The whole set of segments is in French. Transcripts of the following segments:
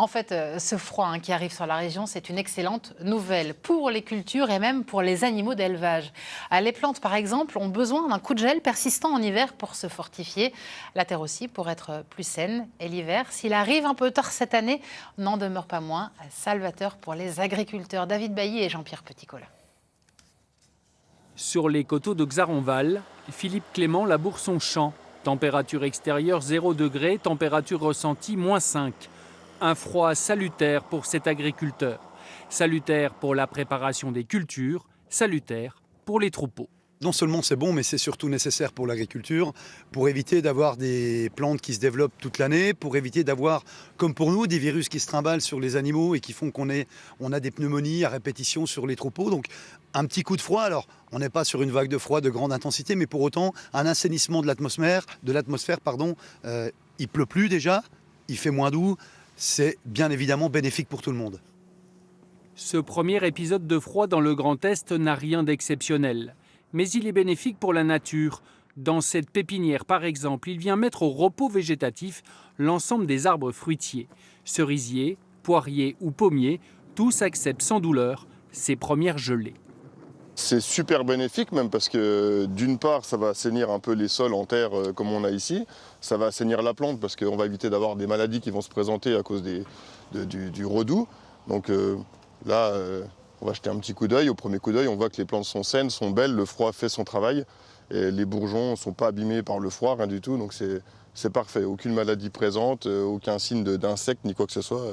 En fait, ce froid qui arrive sur la région, c'est une excellente nouvelle pour les cultures et même pour les animaux d'élevage. Les plantes, par exemple, ont besoin d'un coup de gel persistant en hiver pour se fortifier. La terre aussi pour être plus saine. Et l'hiver, s'il arrive un peu tard cette année, n'en demeure pas moins salvateur pour les agriculteurs. David Bailly et Jean-Pierre Petit-Colin. Sur les coteaux de Xaronval, Philippe Clément laboure son champ. Température extérieure 0 degré, température ressentie -5. Un froid salutaire pour cet agriculteur. Salutaire pour la préparation des cultures, salutaire pour les troupeaux. Non seulement c'est bon, mais c'est surtout nécessaire pour l'agriculture, pour éviter d'avoir des plantes qui se développent toute l'année, pour éviter d'avoir, comme pour nous, des virus qui se trimballent sur les animaux et qui font qu'on a des pneumonies à répétition sur les troupeaux. Donc un petit coup de froid, alors on n'est pas sur une vague de froid de grande intensité, mais pour autant un assainissement de l'atmosphère, il pleut plus déjà, il fait moins doux, c'est bien évidemment bénéfique pour tout le monde. Ce premier épisode de froid dans le Grand Est n'a rien d'exceptionnel. Mais il est bénéfique pour la nature. Dans cette pépinière, par exemple, il vient mettre au repos végétatif l'ensemble des arbres fruitiers. Cerisiers, poiriers ou pommiers, tous acceptent sans douleur ces premières gelées. C'est super bénéfique même parce que d'une part ça va assainir un peu les sols en terre comme on a ici, ça va assainir la plante parce qu'on va éviter d'avoir des maladies qui vont se présenter à cause du redoux. Donc là on va jeter un petit coup d'œil, au premier coup d'œil on voit que les plantes sont saines, sont belles, le froid fait son travail et les bourgeons ne sont pas abîmés par le froid, rien du tout, donc c'est parfait, aucune maladie présente, aucun signe d'insecte ni quoi que ce soit.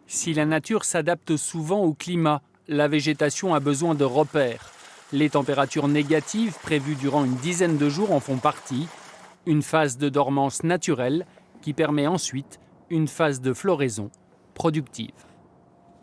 Si la nature s'adapte souvent au climat, la végétation a besoin de repères. Les températures négatives prévues durant une dizaine de jours en font partie. Une phase de dormance naturelle qui permet ensuite une phase de floraison productive.